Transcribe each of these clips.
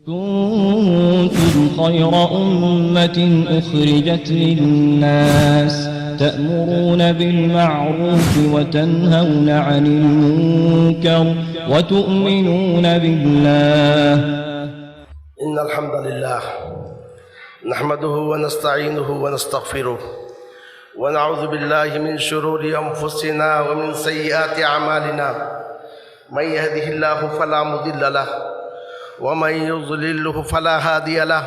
كنتم خير أمة أخرجت للناس تأمرون بالمعروف وتنهون عن المنكر وتؤمنون بالله. إن الحمد لله نحمده ونستعينه ونستغفره ونعوذ بالله من شرور أنفسنا ومن سيئات أعمالنا. من يهده الله فلا مضل له ومن يضلله فلا هادي له،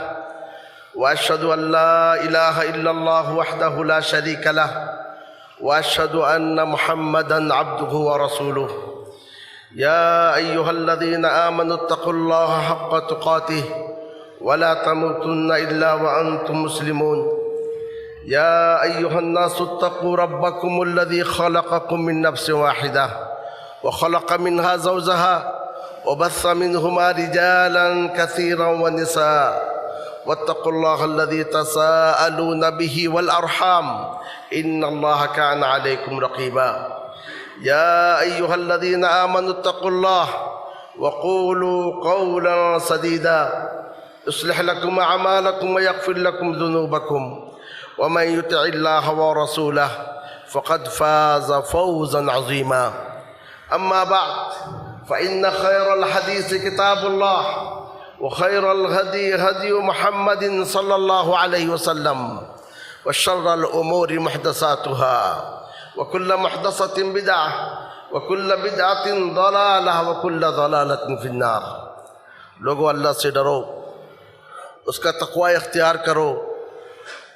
وأشهد أن لا إله إلا الله وحده لا شريك له، وأشهد أن محمدًا عبده ورسوله. يا أيها الذين آمنوا اتقوا الله حق تقاته ولا تموتن إلا وأنتم مسلمون. يا أيها الناس اتقوا ربكم الذي خلقكم من نفس واحدة وخلق منها زوجها وبث منهما رجالا كثيرا ونساء، واتقوا الله الذي تساءلون به والأرحام إن الله كان عليكم رقيبا. يا أيها الذين آمنوا اتقوا الله وقولوا قولا سديدا يصلح لكم أعمالكم ويغفر لكم ذنوبكم، ومن يطع الله ورسوله فقد فاز فوزا عظيما. أما بعد، فإن خير الحديث كتاب الله، وخير الهدي هدي محمد صلى الله عليه وسلم، وشر الأمور محدثاتها، وكل محدثة بدعة، وكل بدعة ضلالة، وكل ضلالة في النار. لوگو اللہ سے ڈرو، اس کا تقوی اختیار کرو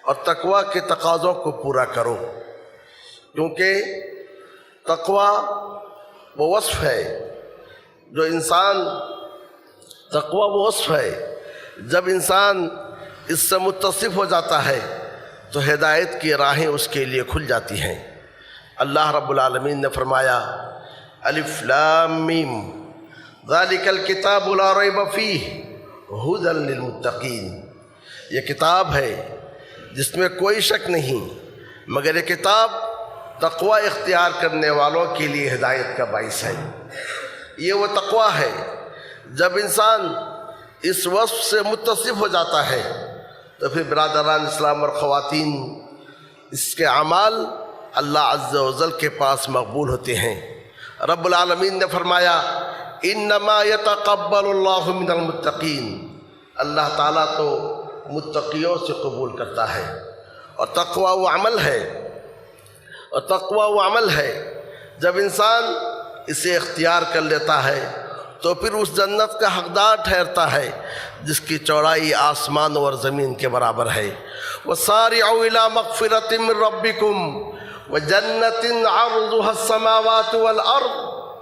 اور تقوی کے تقاضوں کو پورا کرو، کیونکہ تقوی وہ وصف ہے جو انسان تقوی وہ وصف ہے جب انسان اس سے متصف ہو جاتا ہے تو ہدایت کی راہیں اس کے لیے کھل جاتی ہیں۔ اللہ رب العالمین نے فرمایا الف لام میم ذالک الکتاب لا ریب فیہ ھدی للمتقین، یہ کتاب ہے جس میں کوئی شک نہیں مگر یہ کتاب تقوی اختیار کرنے والوں کے لیے ہدایت کا باعث ہے۔ یہ وہ تقوی ہے جب انسان اس وصف سے متصف ہو جاتا ہے تو پھر برادران اسلام اور خواتین اس کے اعمال اللہ عز و جل کے پاس مقبول ہوتے ہیں۔ رب العالمین نے فرمایا انما یتقبل اللہ من المتقین، اللہ تعالیٰ تو متقیوں سے قبول کرتا ہے۔ اور تقوی وہ عمل ہے جب انسان اسے اختیار کر لیتا ہے تو پھر اس جنت کا حقدار ٹھہرتا ہے جس کی چوڑائی آسمان اور زمین کے برابر ہے۔ وَسَارِعُوا إِلَىٰ مَغْفِرَةٍ مِّن رَّبِّكُمْ وَجَنَّةٍ عَرْضُهَا السَّمَاوَاتُ وَالْأَرْضُ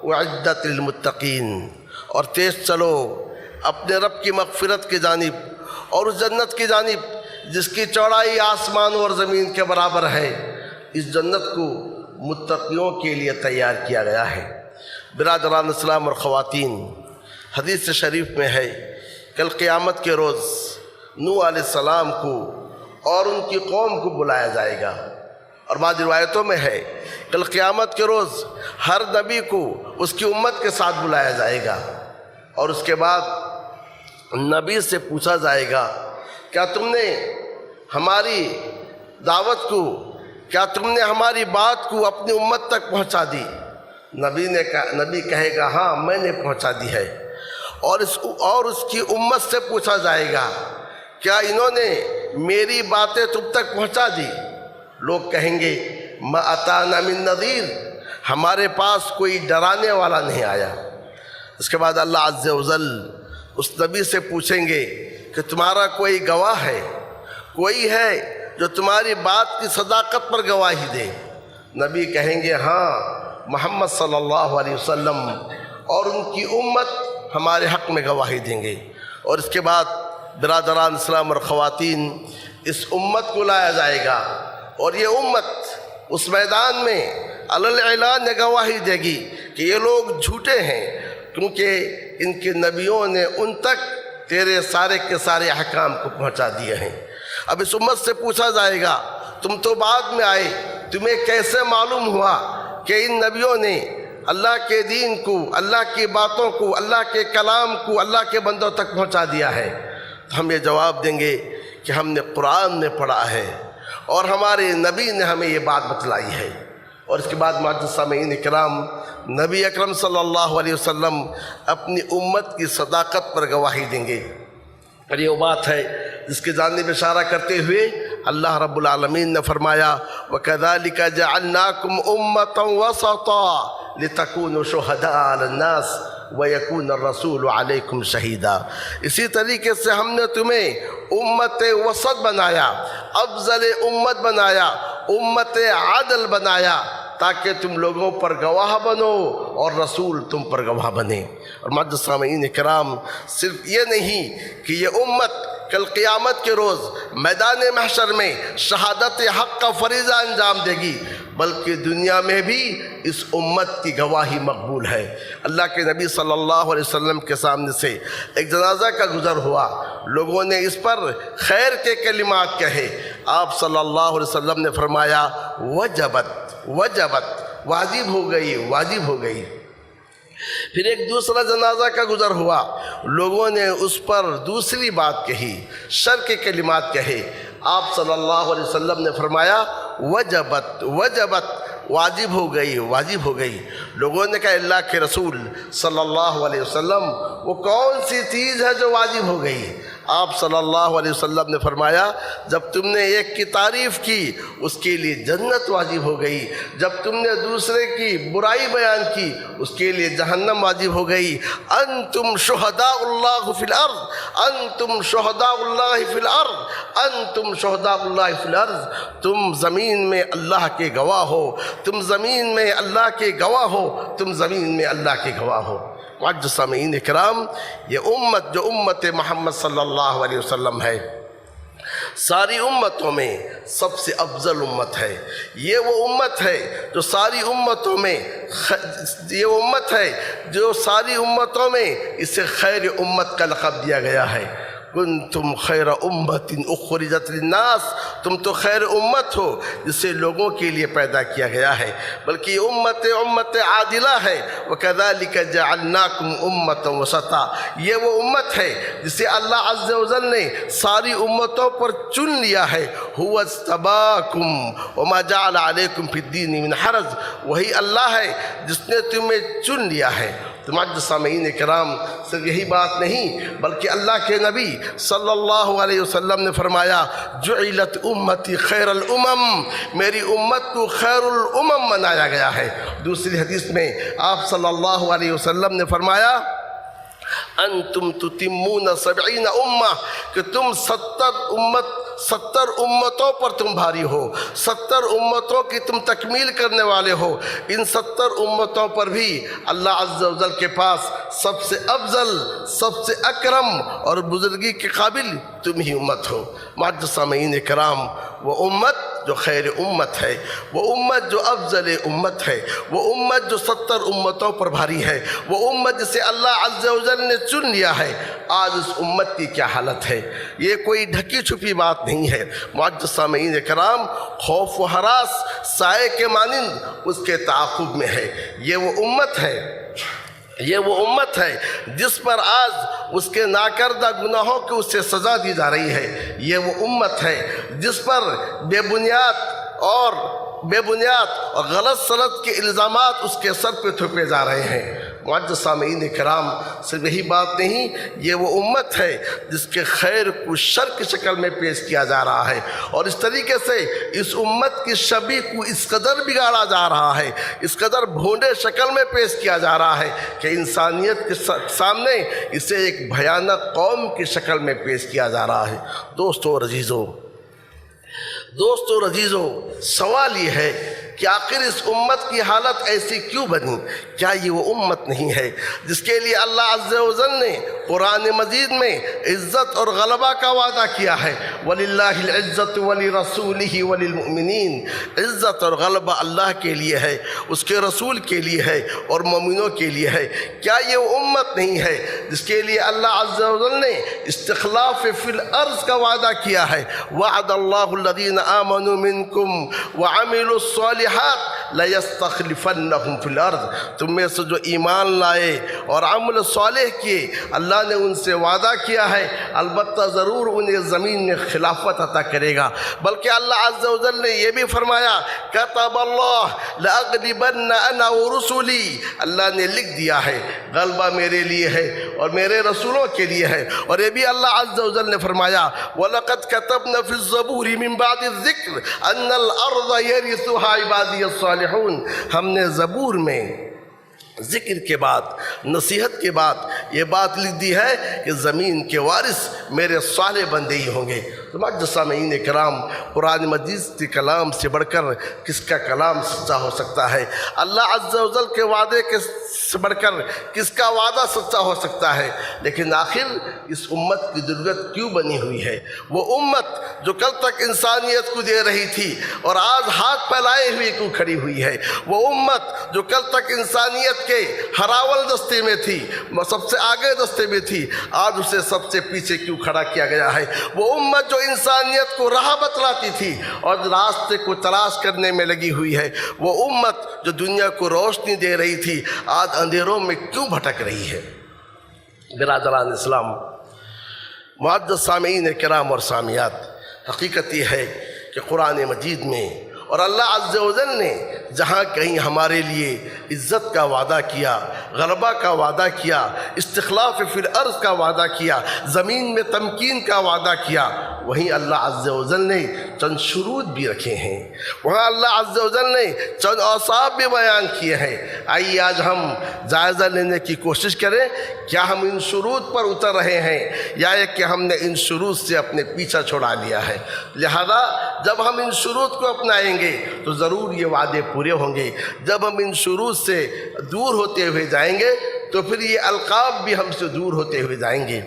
أُعِدَّتْ لِلْمُتَّقِينَ، اور تیز چلو اپنے رب کی مغفرت کی جانب اور اس جنت کی جانب جس کی چوڑائی آسمان اور زمین کے برابر ہے۔ اس جنت کو متقیوں کے لیے تیار کیا گیا ہے۔ برادران اسلام اور خواتین، حدیث شریف میں ہے کل قیامت کے روز نوح علیہ السلام کو اور ان کی قوم کو بلایا جائے گا، اور بعض روایتوں میں ہے کل قیامت کے روز ہر نبی کو اس کی امت کے ساتھ بلایا جائے گا، اور اس کے بعد نبی سے پوچھا جائے گا کیا تم نے ہماری دعوت کو، کیا تم نے ہماری بات کو اپنی امت تک پہنچا دی؟ نبی کہے گا ہاں میں نے پہنچا دی ہے۔ اور اس کی امت سے پوچھا جائے گا کیا انہوں نے میری باتیں تم تک پہنچا دی؟ لوگ کہیں گے ما اتانا من نذیر، ہمارے پاس کوئی ڈرانے والا نہیں آیا۔ اس کے بعد اللہ عز و جل اس نبی سے پوچھیں گے کہ تمہارا کوئی گواہ ہے، کوئی ہے جو تمہاری بات کی صداقت پر گواہی دے؟ نبی کہیں گے ہاں محمد صلی اللہ علیہ وسلم اور ان کی امت ہمارے حق میں گواہی دیں گے۔ اور اس کے بعد برادران اسلام اور خواتین، اس امت کو لایا جائے گا اور یہ امت اس میدان میں علی الاعلان گواہی دے گی کہ یہ لوگ جھوٹے ہیں، کیونکہ ان کے نبیوں نے ان تک تیرے سارے کے سارے احکام کو پہنچا دیے ہیں۔ اب اس امت سے پوچھا جائے گا تم تو بعد میں آئے، تمہیں کیسے معلوم ہوا کہ ان نبیوں نے اللہ کے دین کو، اللہ کی باتوں کو، اللہ کے کلام کو اللہ کے بندوں تک پہنچا دیا ہے، تو ہم یہ جواب دیں گے کہ ہم نے قرآن میں پڑھا ہے اور ہمارے نبی نے ہمیں یہ بات بتلائی ہے۔ اور اس کے بعد معزز سامعین کرام، نبی اکرم صلی اللہ علیہ وسلم اپنی امت کی صداقت پر گواہی دیں گے، اور یہ وہ بات ہے جس کی جانب اشارہ کرتے ہوئے اللہ رب العالمین نے فرمایا وَكَذَلِكَ جَعَلْنَاكُمْ أُمَّةً وَسَطًا لِتَكُونُوا شُهَدَاءَ عَلَى النَّاسِ وَيَكُونَ الرَّسُولُ عَلَيْكُمْ شَهِيدًا۔ اسی طریقے سے ہم نے تمہیں امت وسط بنایا، افضل امت بنایا، امت عادل بنایا، تاکہ تم لوگوں پر گواہ بنو اور رسول تم پر گواہ بنے۔ اور معزز سامعین کرام، صرف یہ نہیں کہ یہ امت کل قیامت کے روز میدان محشر میں شہادت حق کا فریضہ انجام دے گی، بلکہ دنیا میں بھی اس امت کی گواہی مقبول ہے۔ اللہ کے نبی صلی اللہ علیہ وسلم کے سامنے سے ایک جنازہ کا گزر ہوا، لوگوں نے اس پر خیر کے کلمات کہے، آپ صلی اللہ علیہ وسلم نے فرمایا وجبت وجبت، واجب ہو گئی، واجب ہو گئی۔ پھر ایک دوسرا جنازہ کا گزر ہوا، لوگوں نے اس پر دوسری بات کہی، شر کے کلمات کہے، آپ صلی اللہ علیہ وسلم نے فرمایا وجبت وجبت، واجب ہو گئی، واجب ہو گئی۔ لوگوں نے کہا اللہ کے رسول صلی اللہ علیہ وسلم وہ کون سی چیز ہے جو واجب ہو گئی؟ آپ صلی اللہ علیہ وسلم نے فرمایا جب تم نے ایک کی تعریف کی اس کے لیے جنت واجب ہو گئی، جب تم نے دوسرے کی برائی بیان کی اس کے لیے جہنم واجب ہو گئی۔ انتم شہداء اللہ فی الارض، انتم شہداء اللہ فی الارض، انتم شہداء اللہ فی الارض، تم زمین میں اللہ کے گواہ ہو، تم زمین میں اللہ کے گواہ ہو، تم زمین میں اللہ کے گواہ ہو۔ معزز سامعین کرام، یہ امت جو امت محمد صلی اللہ علیہ وسلم ہے، ساری امتوں میں سب سے افضل امت ہے۔ یہ وہ امت ہے جو ساری امتوں میں یہ وہ امت ہے جو ساری امتوں میں اسے خیر امت کا لقب دیا گیا ہے۔ کنتم خیر امت اخرجت للناس، تم تو خیر امت ہو جسے لوگوں کے لیے پیدا کیا گیا ہے، بلکہ یہ امت عادلہ ہے۔ وَكَذَلِكَ جَعَلْنَاكُمْ أُمَّةً وَسَطًا، یہ وہ امت ہے جسے اللہ عز و جل نے ساری امتوں پر چن لیا ہے۔ هُوَ اجْتَبَاكُمْ وَمَا جَعَلَ عَلَيْكُمْ فِي الدِّينِ مِنْ حَرَجٍ، وہی اللہ ہے جس نے تمہیں چن لیا ہے۔ تو معزز سامعین کرام، صرف یہی بات نہیں بلکہ اللہ کے نبی صلی اللہ علیہ وسلم نے فرمایا جعلت امتی خیر الامم، میری امت کو خیر الامم بنایا گیا ہے۔ دوسری حدیث میں آپ صلی اللہ علیہ وسلم نے فرمایا انتم تتمون 70 امہ، کہ تم 70 امتوں پر تم بھاری ہو، 70 امتوں کی تم تکمیل کرنے والے ہو۔ ان 70 امتوں پر بھی اللہ عز و جل کے پاس سب سے افضل، سب سے اکرم اور بزرگی کے قابل تم ہی امت ہو۔ معزز سامعین کرام، وہ امت جو خیر امت ہے، وہ امت جو افضل امت ہے، وہ امت جو 70 امتوں پر بھاری ہے، وہ امت جسے اللہ عز و جل نے چن لیا ہے، آج اس امت کی کیا حالت ہے؟ یہ کوئی ڈھکی چھپی بات نہیں ہے۔ معزز سامعین کرام، خوف و ہراس سائے کے مانند اس کے تعاقب میں ہے۔ یہ وہ امت ہے، یہ وہ امت ہے جس پر آج اس کے ناکردہ گناہوں کی اسے سزا دی جا رہی ہے۔ یہ وہ امت ہے جس پر بے بنیاد اور غلط سلط کے الزامات اس کے سر پہ تھوپے جا رہے ہیں۔ معزز سامعین کرام، صرف یہی بات نہیں، یہ وہ امت ہے جس کے خیر کو شر کی شکل میں پیش کیا جا رہا ہے، اور اس طریقے سے اس امت کی شبیہ کو اس قدر بگاڑا جا رہا ہے، اس قدر بھونڈے شکل میں پیش کیا جا رہا ہے کہ انسانیت کے سامنے اسے ایک بھیانک قوم کی شکل میں پیش کیا جا رہا ہے۔ دوستو اور عزیزو، سوال یہ ہے کہ آخر اس امت کی حالت ایسی کیوں بنی؟ کیا یہ وہ امت نہیں ہے جس کے لیے اللہ عز و جل نے قرآن مجید میں عزت اور غلبہ کا وعدہ کیا ہے؟ وَلِلَّهِ الْعِزَّةُ وَلِرَسُولِهِ وَلِلْمُؤْمِنِينَ، عزت اور غلبہ اللہ کے لیے ہے، اس کے رسول کے لیے ہے اور مومنوں کے لیے ہے۔ کیا یہ وہ امت نہیں ہے جس کے لیے اللہ عز و جل نے استخلاف فی الارض کا وعدہ کیا ہے؟ وَعَدَ اللَّهُ الَّذِينَ آمَنُوا مِنْكُمْ وَعَمِلُوا الصَّالِحَاتِ لَيَسْتَخْلِفَنَّهُمْ فِي الْأَرْضِ، تم میں سے جو ایمان لائے اور عمل صالح کیے اللہ نے ان سے وعدہ کیا ہے البتہ ضرور انہیں زمین میں خلافت عطا کرے گا۔ بلکہ اللہ عز و جل نے یہ بھی فرمایا کتب اللہ لأغلبن انا ورسلی، اللہ نے لکھ دیا ہے غلبہ میرے لیے ہے اور میرے رسولوں کے لیے ہے۔ اور یہ بھی اللہ عز و جل نے فرمایا وَلَقَدْ كَتَبْنَا فِي الزَّبُورِ مِن بَعْدِ الذِّكْرِ أَنَّ الْأَرْضَ يَرِثُهَا عِبَادِيَ الصَّالِحُونَ، ہم نے زبور میں ذکر کے بعد نصیحت کے بعد یہ بات لکھ دی ہے کہ زمین کے وارث میرے صالح بندے ہی ہوں گے۔ تو معزز سامعین کرام، قرآن مجید کے کلام سے بڑھ کر کس کا کلام سچا ہو سکتا ہے؟ اللہ عز و جل کے وعدے کے سے بڑھ کر کس کا وعدہ سچا ہو سکتا ہے؟ لیکن آخر اس امت کی ضرورت کیوں بنی ہوئی ہے؟ وہ امت جو کل تک انسانیت کو دے رہی تھی اور آج ہاتھ پھیلائے ہوئے کیوں کھڑی ہوئی ہے؟ وہ امت جو کل تک انسانیت کے ہراول دستے میں تھی، سب سے آگے دستے میں تھی، آج اسے سب سے پیچھے کیوں کھڑا کیا گیا ہے؟ وہ امت جو انسانیت کو راہ بتلاتی تھی اور راستے کو تلاش کرنے میں لگی ہوئی ہے، وہ امت جو دنیا کو روشنی دے رہی تھی آج اندھیروں میں کیوں بھٹک رہی ہے؟ برادران اسلام، معزز سامعین کرام اور سامعات، حقیقت یہ ہے کہ قرآن مجید میں اور اللہ عز و جل نے جہاں کہیں ہمارے لیے عزت کا وعدہ کیا، غلبہ کا وعدہ کیا، استخلاف فی الارض کا وعدہ کیا، زمین میں تمکین کا وعدہ کیا، وہیں اللہ عز و جل نے چند شروط بھی رکھے ہیں، وہاں اللہ عز و جل نے چند اوصاف بھی بیان کیے ہیں۔ آئیے آج ہم جائزہ لینے کی کوشش کریں، کیا ہم ان شروط پر اتر رہے ہیں یا کہ ہم نے ان شروط سے اپنے پیچھا چھوڑا لیا ہے؟ لہذا جب ہم ان شروط کو اپنائیں گے تو ضرور یہ وعدے پورے ہوں گے، جب ہم ان شروط سے دور ہوتے ہوئے جائیں گے تو پھر یہ القاب بھی ہم سے دور ہوتے ہوئے جائیں گے۔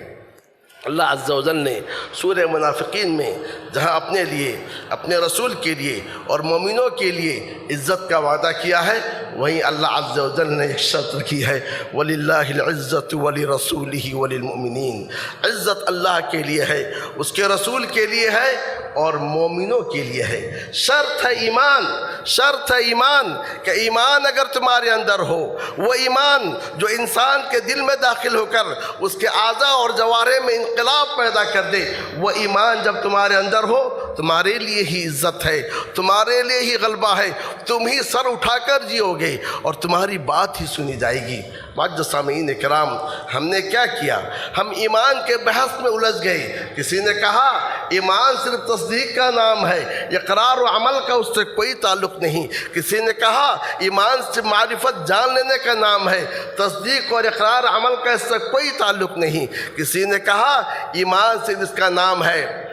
اللہ عز و جل نے سورہ منافقین میں جہاں اپنے لیے، اپنے رسول کے لیے اور مومنوں کے لیے عزت کا وعدہ کیا ہے، وہیں اللہ عز و جل نے ایک شرط رکھی ہے وَلِلَّهِ الْعِزَّةُ وَلِرَسُولِهِ وَلِلْمُؤْمِنِينَ، عزت اللہ کے لیے ہے، اس کے رسول کے لیے ہے اور مومنوں کے لیے ہے۔ شرط ہے ایمان، شرط ہے ایمان کہ ایمان اگر تمہارے اندر ہو، وہ ایمان جو انسان کے دل میں داخل ہو کر اس کے اعضاء اور جوارح میں انقلاب پیدا کر دے، وہ ایمان جب تمہارے اندر ہو تمہارے لیے ہی عزت ہے، تمہارے لیے ہی غلبہ ہے، تم ہی سر اٹھا کر جیو گے اور تمہاری بات ہی سنی جائے گی۔ معزز سامعین کرام، ہم نے کیا کیا؟ ہم ایمان کے بحث میں الجھ گئے۔ کسی نے کہا ایمان صرف تصدیق کا نام ہے، اقرار و عمل کا اس سے کوئی تعلق نہیں۔ کسی نے کہا ایمان سے معرفت جان لینے کا نام ہے، تصدیق اور اقرار عمل کا اس سے کوئی تعلق نہیں۔ کسی نے کہا ایمان صرف اس کا نام ہے،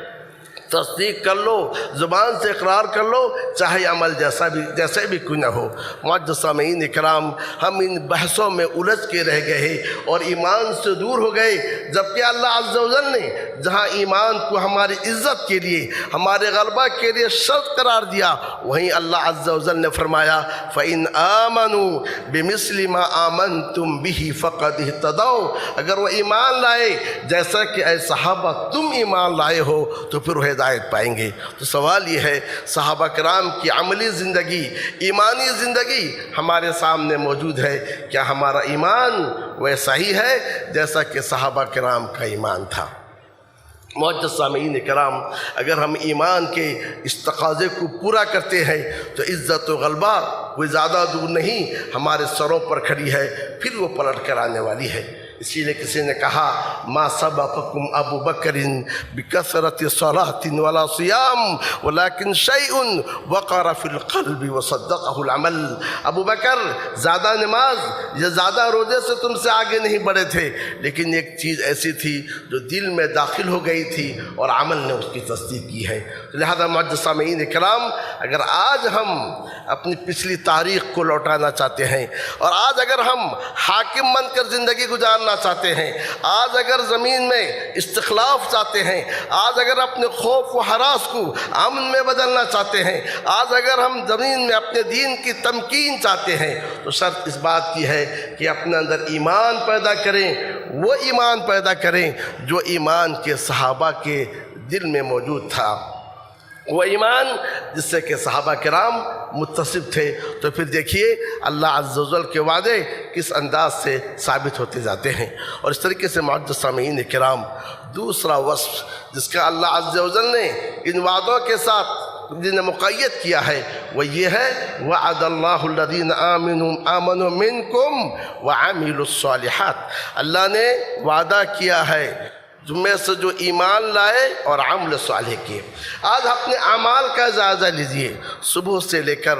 تصدیق کر لو، زبان سے اقرار کر لو، چاہے عمل جیسے بھی کیوں نہ ہو۔ معزز سامعین کرام، ہم ان بحثوں میں الجھ کے رہ گئے اور ایمان سے دور ہو گئے، جبکہ اللہ عز و جل نے جہاں ایمان کو ہماری عزت کے لیے، ہمارے غلبہ کے لیے شرط قرار دیا، وہیں اللہ عز و جل نے فرمایا فَإِنْ آمَنُوا بِمِثْلِ مَا آمَنْتُمْ بِهِ فَقَدِ اهْتَدَوْا، اگر وہ ایمان لائے جیسا کہ اے صحابہ تم ایمان لائے ہو تو پھر وہ ہدایت پائیں گے۔ تو سوال یہ ہے صحابہ کرام کی عملی زندگی، ایمانی زندگی ہمارے سامنے موجود ہے، کیا ہمارا ایمان ویسا ہی ہے جیسا کہ صحابہ کرام کا ایمان تھا؟ معزز سامعین کرام، اگر ہم ایمان کے اس تقاضے کو پورا کرتے ہیں تو عزت و غلبہ کوئی زیادہ دور نہیں، ہمارے سروں پر کھڑی ہے، پھر وہ پلٹ کر آنے والی ہے۔ اسی لیے کسی نے کہا ما سبقکم ابو بکر بکثرت صلاۃ ولا صیام ولکن شیء وقر فی القلب وصدقہ العمل، ابو بکر زیادہ نماز یا زیادہ روزے سے تم سے آگے نہیں بڑھے تھے، لیکن ایک چیز ایسی تھی جو دل میں داخل ہو گئی تھی اور عمل نے اس کی تصدیق کی ہے۔ لہذا معزز سامعین کرام، اگر آج ہم اپنی پچھلی تاریخ کو لوٹانا چاہتے ہیں اور آج اگر ہم حاکم بن کر زندگی گزارنا چاہتے ہیں، آج اگر زمین میں استخلاف چاہتے ہیں، آج اگر اپنے خوف و ہراس کو امن میں بدلنا چاہتے ہیں، آج اگر ہم زمین میں اپنے دین کی تمکین چاہتے ہیں، تو شرط اس بات کی ہے کہ اپنے اندر ایمان پیدا کریں، وہ ایمان پیدا کریں جو ایمان کے صحابہ کے دل میں موجود تھا، وہ ایمان جس سے کہ صحابہ کرام متصف تھے۔ تو پھر دیکھیے اللہ عز و جل کے وعدے کس انداز سے ثابت ہوتے جاتے ہیں۔ اور اس طریقے سے معزز سامعین کرام، دوسرا وصف جس کا اللہ عز و جل نے ان وعدوں کے ساتھ جنہیں مقید کیا ہے وہ یہ ہے وعد اللہ الذین آمنوا منکم وعملوا الصالحات، اللہ نے وعدہ کیا ہے تم میں سے جو ایمان لائے اور عمل صالح کیے۔ آج اپنے اعمال کا جائزہ لیجئے، صبح سے لے کر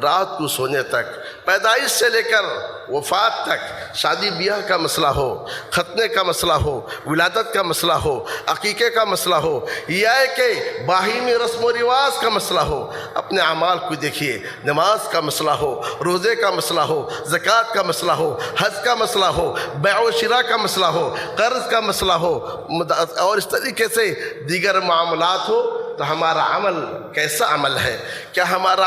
رات کو سونے تک، پیدائش سے لے کر وفات تک، شادی بیاہ کا مسئلہ ہو، ختنے کا مسئلہ ہو، ولادت کا مسئلہ ہو، عقیقے کا مسئلہ ہو، یا کہ باہمی رسم و رواج کا مسئلہ ہو، اپنے اعمال کو دیکھیے، نماز کا مسئلہ ہو، روزے کا مسئلہ ہو، زکوٰۃ کا مسئلہ ہو، حج کا مسئلہ ہو، بیع و شراء کا مسئلہ ہو، قرض کا مسئلہ ہو، اور اس طریقے سے دیگر معاملات ہو، تو ہمارا عمل کیسا عمل ہے؟ کیا ہمارا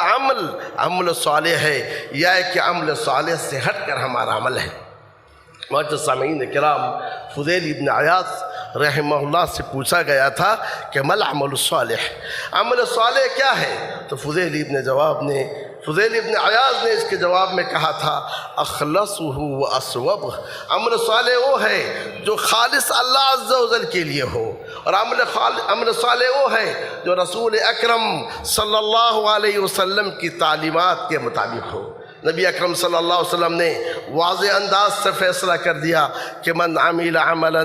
عمل صالح ہے یا کہ عمل صالح سے ہٹ کر ہمارا عمل ہے؟ معزز سامعین کرام، فضیل ابن عیاض رحمہ اللہ سے پوچھا گیا تھا کہ ما العمل الصالح، عمل صالح کیا ہے؟ تو فضیل ابن عیاض نے اس کے جواب میں کہا تھا اخلصہ و اصوبہ، عمل صالح وہ ہے جو خالص اللہ عز و جل کے لیے ہو، اور عمل صالح وہ ہے جو رسول اکرم صلی اللہ علیہ وسلم کی تعلیمات کے مطابق ہو۔ نبی اکرم صلی اللہ علیہ وسلم نے واضح انداز سے فیصلہ کر دیا کہ من عمل عملا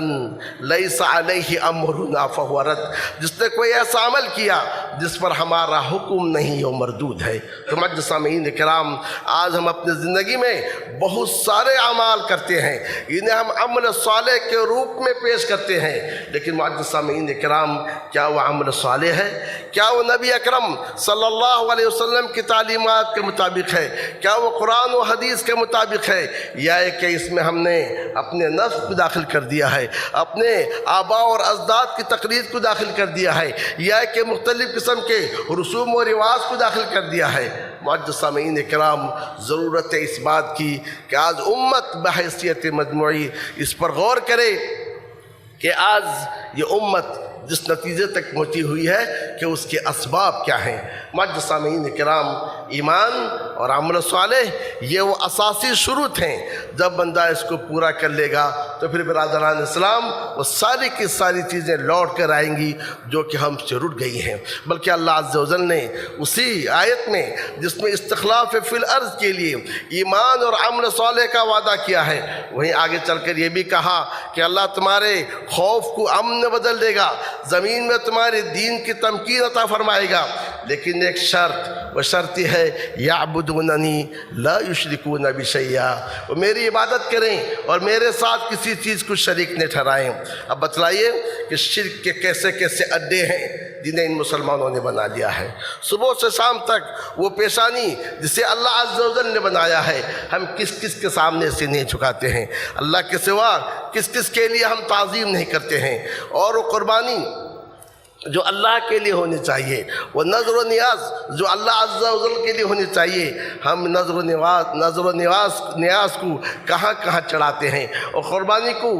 لیس علیہ امرنا فہو رد، جس نے کوئی ایسا عمل کیا جس پر ہمارا حکم نہیں وہ مردود ہے۔ تو معزز سامعین کرام، آج ہم اپنی زندگی میں بہت سارے اعمال کرتے ہیں، انہیں ہم عمل صالح کے روپ میں پیش کرتے ہیں، لیکن معزز سامعین کرام، کیا وہ عمل صالح ہے؟ کیا وہ نبی اکرم صلی اللہ علیہ وسلم کی تعلیمات کے مطابق ہے؟ کیا وہ قرآن و حدیث کے مطابق ہے، یا کہ اس میں ہم نے اپنے نفس کو داخل کر دیا ہے، اپنے آباء اور اجداد کی تقلید کو داخل کر دیا ہے، یا کہ مختلف قسم کے رسوم و رواج کو داخل کر دیا ہے؟ معزز سامعین کرام، ضرورت ہے اس بات کی کہ آج امت بحیثیت مجموعی اس پر غور کرے کہ آج یہ امت جس نتیجے تک پہنچی ہوئی ہے کہ اس کے اسباب کیا ہیں۔ معزز سامعین کرام، ایمان اور عمل صالح یہ وہ اساسی شروط ہیں، جب بندہ اس کو پورا کر لے گا تو پھر برادران اسلام وہ ساری کی ساری چیزیں لوٹ کر آئیں گی جو کہ ہم سے رٹ گئی ہیں۔ بلکہ اللہ عز و جل نے اسی آیت میں جس میں استخلاف فی الارض کے لیے ایمان اور عمل صالح کا وعدہ کیا ہے، وہیں آگے چل کر یہ بھی کہا کہ اللہ تمہارے خوف کو امن میں بدل دے گا، زمین میں تمہارے دین کی تمکین عطا فرمائے گا، لیکن ایک شرط، وہ شرط یہ ہے یعبدوننی لا یشرکون بی شیئا، وہ میری عبادت کریں اور میرے ساتھ کسی چیز کو شریک نہ ٹھہرائیں۔ اب بتلائیے کہ شرک کے کیسے کیسے اڈے ہیں جنہیں ان مسلمانوں نے بنا لیا ہے۔ صبح سے شام تک وہ پیشانی جسے اللہ عز و جل نے بنایا ہے، ہم کس کس کے سامنے سے نہیں جھکاتے ہیں، اللہ کے سوا کس کس کے لیے ہم تعظیم نہیں کرتے ہیں، اور وہ قربانی جو اللہ کے لیے ہونی چاہیے، وہ نظر و نیاز جو اللہ عز و جل کے لیے ہونی چاہیے، ہم نظر و نیاز کو کہاں کہاں چڑھاتے ہیں، اور قربانی کو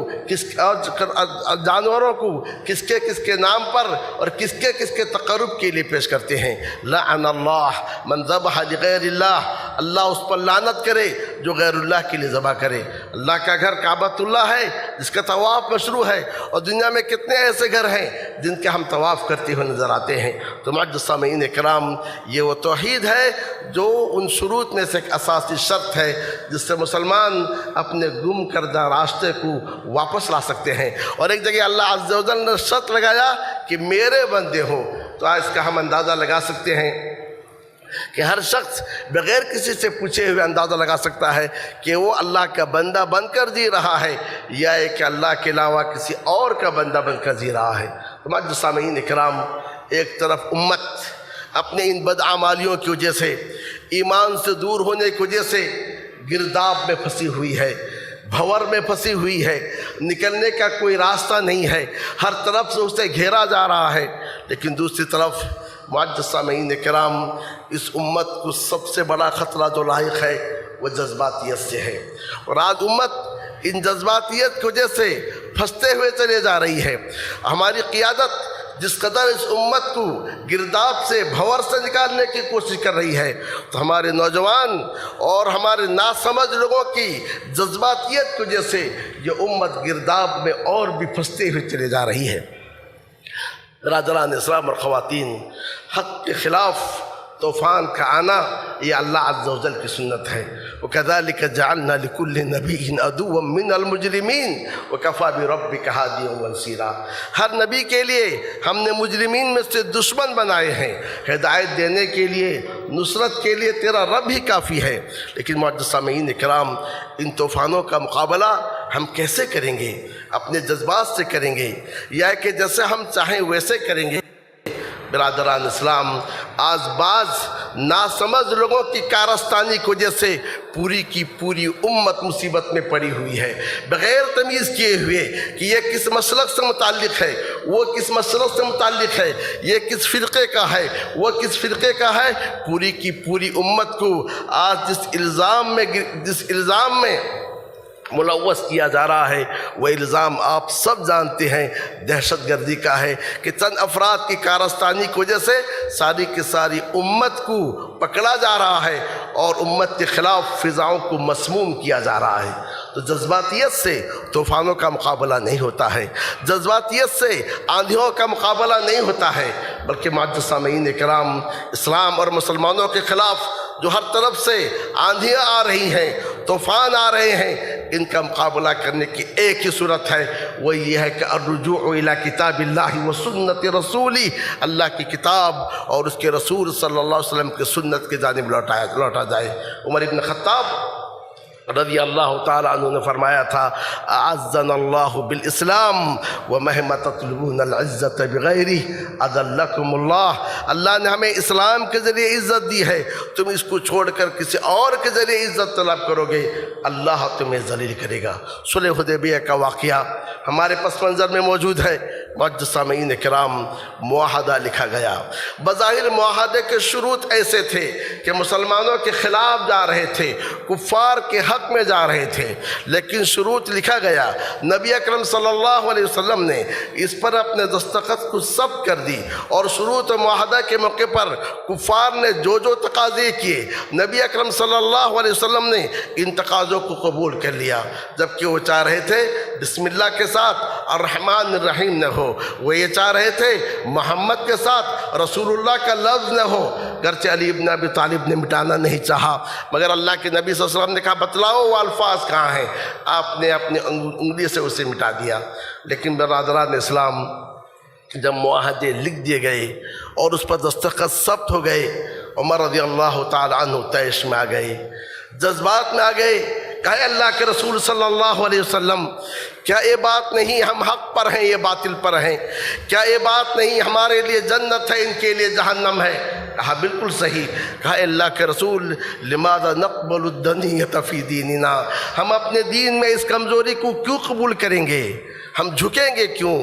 جانوروں کو کس کے نام پر اور کس کے تقرب کے لیے پیش کرتے ہیں۔ لعن اللہ من ذبح لغیر اللہ، اللہ اس پر لعنت کرے جو غیر اللہ کے لیے ذبح کرے۔ اللہ کا گھر کعبۃ اللہ ہے جس کا طواف مشروع ہے، اور دنیا میں کتنے ایسے گھر ہیں جن کے ہم طواف کرتے ہوئے نظر آتے ہیں۔ تو معزز سامعین کرام، یہ وہ توحید ہے جو ان شروط میں سے ایک اساسی شرط ہے جس سے مسلمان اپنے گم کردہ راستے کو واپس لا سکتے ہیں۔ اور ایک جگہ اللہ عز و جل نے شرط لگایا کہ میرے بندے ہوں، تو آج اس کا ہم اندازہ لگا سکتے ہیں کہ ہر شخص بغیر کسی سے پوچھے ہوئے اندازہ لگا سکتا ہے کہ وہ اللہ کا بندہ بن کر جی رہا ہے یا کہ اللہ کے علاوہ کسی اور کا بندہ بن کر جی رہا ہے۔ تو معزز سامعین کرام، ایک طرف امت اپنے ان بدعمالیوں کی وجہ سے، ایمان سے دور ہونے کی وجہ سے گرداب میں پھنسی ہوئی ہے، بھور میں پھنسی ہوئی ہے، نکلنے کا کوئی راستہ نہیں ہے، ہر طرف سے اسے گھیرا جا رہا ہے۔ لیکن دوسری طرف معزز سامعین کرام، اس امت کو سب سے بڑا خطرہ جو لاحق ہے وہ جذباتیت سے ہے، اور آج امت ان جذباتیت کی وجہ سے پھنستے ہوئے چلے جا رہی ہے۔ ہماری قیادت جس قدر اس امت کو گرداب سے بھور سے نکالنے کی کوشش کر رہی ہے، تو ہمارے نوجوان اور ہمارے ناسمجھ لوگوں کی جذباتیت کی وجہ سے یہ امت گرداب میں اور بھی پھنستے ہوئے چلے جا رہی ہے۔ برادران اسلام اور خواتین، حق کے خلاف طوفان کا آنا یہ اللہ عز و جل کی سنت ہے۔ وَكَذَلِكَ جَعَلْنَا لِكُلِّ نَبِيٍّ عَدُوًّا مِّنَ الْمُجْرِمِينَ وَكَفَىٰ بِرَبِّكَ هَادِيًا وَنَصِيرًا۔ ہر نبی کے لیے ہم نے مجرمین میں سے دشمن بنائے ہیں، ہدایت دینے کے لیے، نصرت کے لیے تیرا رب ہی کافی ہے۔ لیکن معزز سامعین کرام، ان طوفانوں کا مقابلہ ہم کیسے کریں گے؟ اپنے جذبات سے کریں گے یا کہ جیسے ہم چاہیں ویسے کریں گے؟ برادران اسلام، آج بعض ناسمجھ لوگوں کی کارستانی کی وجہ سے پوری کی پوری امت مصیبت میں پڑی ہوئی ہے، بغیر تمیز کیے ہوئے کہ یہ کس مسلک سے متعلق ہے، وہ کس مسلک سے متعلق ہے، یہ کس فرقے کا ہے، وہ کس فرقے کا ہے۔ پوری کی پوری امت کو آج جس الزام میں ملوث کیا جا رہا ہے، وہ الزام آپ سب جانتے ہیں، دہشت گردی کا ہے کہ چند افراد کی کارستانی کی وجہ سے ساری کی ساری امت کو پکڑا جا رہا ہے اور امت کے خلاف فضاؤں کو مسموم کیا جا رہا ہے۔ تو جذباتیت سے طوفانوں کا مقابلہ نہیں ہوتا ہے، جذباتیت سے آندھیوں کا مقابلہ نہیں ہوتا ہے، بلکہ معزز سامعین کرام، اسلام اور مسلمانوں کے خلاف جو ہر طرف سے آندھیاں آ رہی ہیں، طوفان آ رہے ہیں، ان کا مقابلہ کرنے کی ایک ہی صورت ہے، وہ یہ ہے کہ الرجوع الی کتاب اللہ و سنت رسولی، اللہ کی کتاب اور اس کے رسول صلی اللہ علیہ وسلم کی سنت کی جانب لوٹا جائے۔ عمر ابن خطاب رضی اللہ تعالیٰ عنہ نے فرمایا تھا، اعزنا اللہ بالاسلام ومہما تطلبون العزت بغیرہ اذلکم اللہ۔ اللہ نے ہمیں اسلام کے ذریعے عزت دی ہے، تم اس کو چھوڑ کر کسی اور کے ذریعے عزت طلب کرو گے، اللہ تمہیں ذلیل کرے گا۔ صلح حدیبیہ کا واقعہ ہمارے پس منظر میں موجود ہے۔ معزز سامعین کرام، معاہدہ لکھا گیا، بظاہر معاہدے کے شروط ایسے تھے کہ مسلمانوں کے خلاف جا رہے تھے، کفار کے حق میں جا رہے تھے، لیکن شروط لکھا گیا، نبی اکرم صلی اللہ علیہ وسلم نے اس پر اپنے دستخط کو ثبت کر دی، اور شروط معاہدہ کے موقع پر کفار نے جو تقاضے کیے، نبی اکرم صلی اللہ علیہ وسلم نے ان تقاضوں کو قبول کر لیا، جبکہ وہ چاہ رہے تھے بسم اللہ کے ساتھ الرحمن الرحیم نہ ہو، وہ یہ چاہ رہے تھے محمد کے ساتھ رسول اللہ کا لفظ نہ ہو، گرچہ علی ابن ابی طالب نے مٹانا نہیں چاہا، مگر اللہ کے نبی صلی اللہ علیہ وسلم نے کہا بتلاؤ وہ الفاظ کہاں ہیں، آپ نے اپنی انگلی سے اسے مٹا دیا۔ لیکن برادران اسلام، جب معاہدے لکھ دیے گئے اور اس پر دستخط ثبت ہو گئے، عمر رضی اللہ تعالی عنہ طیش میں آ گئے، جذبات میں آ گئے، کہا اللہ کے رسول صلی اللہ علیہ وسلم، کیا یہ بات نہیں ہم حق پر ہیں یہ باطل پر ہیں؟ کیا یہ بات نہیں ہمارے لیے جنت ہے ان کے لیے جہنم ہے؟ کہا بالکل صحیح۔ کہا اللہ کے رسول لماذا نقبل الدنیۃ فی دیننا، ہم اپنے دین میں اس کمزوری کو کیوں قبول کریں گے، ہم جھکیں گے کیوں؟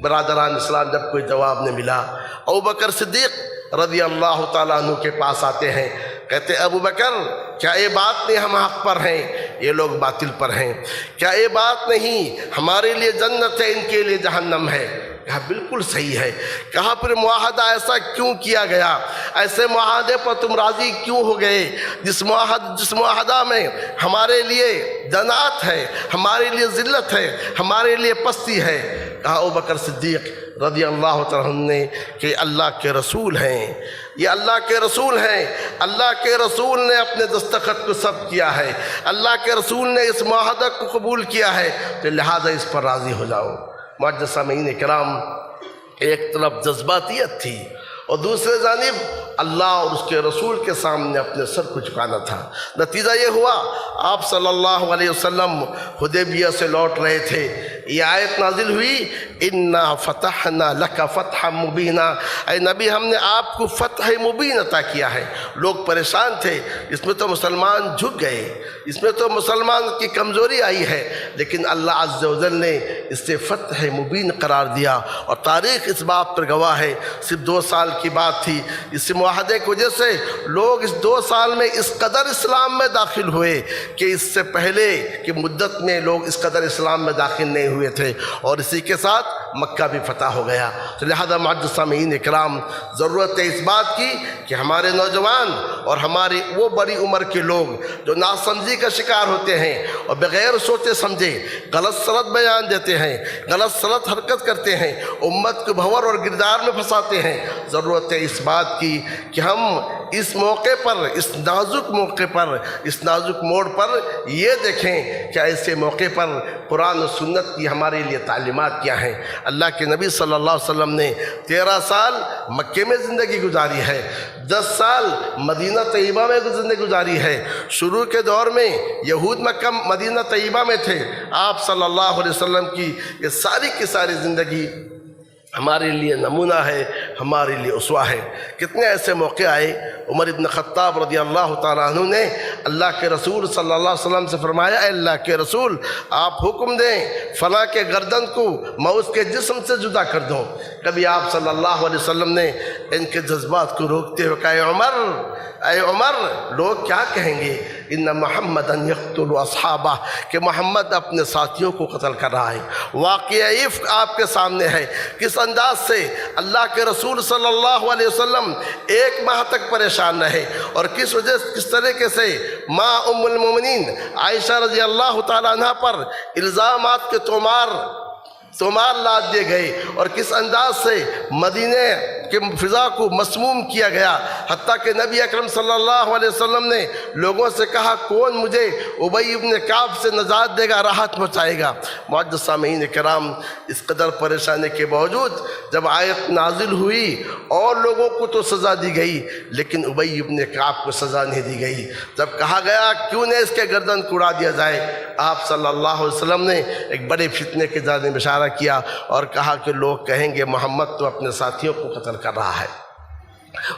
برادران اسلام، جب کوئی جواب نہیں ملا، ابوبکر صدیق رضی اللہ تعالیٰ عنہ کے پاس آتے ہیں، کہتے ابو بکر کیا یہ بات نہیں ہم حق پر ہیں یہ لوگ باطل پر ہیں؟ کیا یہ بات نہیں ہمارے لیے جنت ہے ان کے لیے جہنم ہے؟ کہا بالکل صحیح ہے۔ کہا پھر معاہدہ ایسا کیوں کیا گیا؟ ایسے معاہدے پر تم راضی کیوں ہو گئے جس معاہدہ میں ہمارے لیے جنات ہے، ہمارے لیے ذلت ہے، ہمارے لیے پستی ہے؟ کہا ابوبکر صدیق رضی اللہ تعالیٰ عنہ نے کہ اللہ کے رسول ہیں، یہ اللہ کے رسول ہیں، اللہ کے رسول نے اپنے دستخط کو ثبت کیا ہے، اللہ کے رسول نے اس معاہدہ کو قبول کیا ہے، تو لہذا اس پر راضی ہو جاؤ۔ معزز سامعین کرام، ایک طرف جذباتیت تھی اور دوسرے جانب اللہ اور اس کے رسول کے سامنے اپنے سر کو جھکانا تھا۔ نتیجہ یہ ہوا، آپ صلی اللہ علیہ وسلم حدیبیہ سے لوٹ رہے تھے، یہ آیت نازل ہوئی، اِنَّا فَتَحْنَا لَكَ فَتْحًا مُبِينًا، اے نبی ہم نے آپ کو فتح مبین عطا کیا ہے۔ لوگ پریشان تھے، اس میں تو مسلمان جھک گئے، اس میں تو مسلمان کی کمزوری آئی ہے، لیکن اللہ عز و جل نے اس سے فتح مبین قرار دیا، اور تاریخ اس بات پر گواہ ہے، صرف 2 سال کی بات تھی، اس معاہدے کی وجہ سے لوگ اس 2 سال میں اس قدر اسلام میں داخل ہوئے کہ اس سے پہلے کی مدت میں لوگ اس قدر اسلام میں داخل نہیں ہوئے تھے، اور اسی کے ساتھ مکہ بھی فتح ہو گیا۔ تو لہذا معزز سامعین اکرام، ضرورت ہے اس بات کی کہ ہمارے نوجوان اور ہماری وہ بڑی عمر کے لوگ جو ناسمجھی کا شکار ہوتے ہیں اور بغیر سوچے سمجھے غلط سلط بیان دیتے ہیں، غلط سلط حرکت کرتے ہیں، امت کو بھنور اور گردار میں پھنساتے ہیں، ضرورت ہے اس بات کی کہ ہم اس موقع پر، اس نازک موقع پر، اس نازک موڑ پر یہ دیکھیں کہ ایسے موقع پر قرآن و سنت کی ہمارے لیے تعلیمات کیا ہیں۔ اللہ کے نبی صلی اللہ علیہ وسلم نے 13 سال مکے میں زندگی گزاری ہے، 10 سال مدینہ طیبہ میں زندگی گزاری ہے۔ شروع کے دور میں یہود مکہ مدینہ طیبہ میں تھے، آپ صلی اللہ علیہ وسلم کی یہ ساری کی ساری زندگی ہمارے لیے نمونہ ہے، ہمارے لیے اسوہ ہے۔ کتنے ایسے موقع آئے، عمر ابن خطاب رضی اللہ تعالیٰ عنہ نے اللہ کے رسول صلی اللہ علیہ وسلم سے فرمایا، اے اللہ کے رسول آپ حکم دیں فلاں کے گردن کو میں اس کے جسم سے جدا کر دوں۔ کبھی آپ صلی اللہ علیہ وسلم نے ان کے جذبات کو روکتے ہوئے کہا، اے عمر لوگ کیا کہیں گے، ان محمدً یقتل اصحابہ، کہ محمد اپنے ساتھیوں کو قتل کر رہا ہے۔ واقعہ افک آپ کے سامنے ہے، کس انداز سے اللہ کے رسول صلی اللہ علیہ وسلم 1 ماہ تک پریشان رہے اور کس طریقے سے ماں ام المومنین عائشہ رضی اللہ تعالیٰ عنہ پر الزامات کے تومار لاد دیے گئے اور کس انداز سے مدینے کے فضا کو مسموم کیا گیا، حتیٰ کہ نبی اکرم صلی اللہ علیہ وسلم نے لوگوں سے کہا کون مجھے ابی بن کعب سے نجات دے گا، راحت پہنچائے گا۔ معزز سامعین کرام، اس قدر پریشانی کے باوجود جب آیت نازل ہوئی اور لوگوں کو تو سزا دی گئی لیکن ابی بن کعب کو سزا نہیں دی گئی۔ جب کہا گیا کیوں نہ اس کے گردن کو اڑا دیا جائے، آپ صلی اللہ علیہ وسلم نے ایک بڑے فتنے کی جانب اشارہ کیا اور کہا کہ لوگ کہیں گے محمد تو اپنے ساتھیوں کو قتل کر رہا ہے۔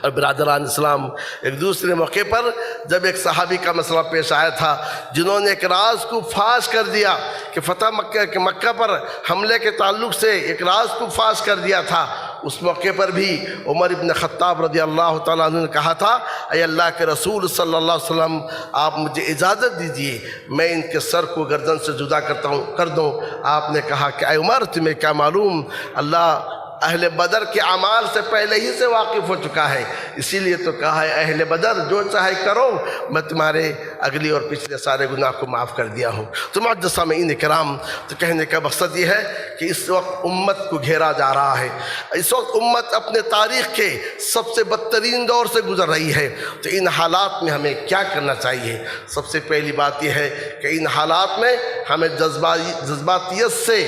اور برادران اسلام، ایک دوسرے موقع پر جب ایک صحابی کا مسئلہ پیش آیا تھا جنہوں نے ایک راز کو فاش کر دیا کہ فتح مکہ پر حملے کے تعلق سے ایک راز کو فاش کر دیا تھا، اس موقع پر بھی عمر ابن خطاب رضی اللہ تعالیٰ عنہ نے کہا تھا، اے اللہ کے رسول صلی اللہ علیہ وسلم آپ مجھے اجازت دیجئے میں ان کے سر کو گردن سے جدا کر دوں۔ آپ نے کہا کہ اے عمر تمہیں کیا معلوم، اللہ اہل بدر کے اعمال سے پہلے ہی سے واقف ہو چکا ہے، اسی لیے تو کہا ہے اہل بدر جو چاہے کرو میں تمہارے اگلی اور پچھلے سارے گناہ کو معاف کر دیا ہوں۔ تو معزز سامعین کرام، تو کہنے کا مقصد یہ ہے کہ اس وقت امت کو گھیرا جا رہا ہے، اس وقت امت اپنے تاریخ کے سب سے بدترین دور سے گزر رہی ہے۔ تو ان حالات میں ہمیں کیا کرنا چاہیے؟ سب سے پہلی بات یہ ہے کہ ان حالات میں ہمیں جذباتیت سے،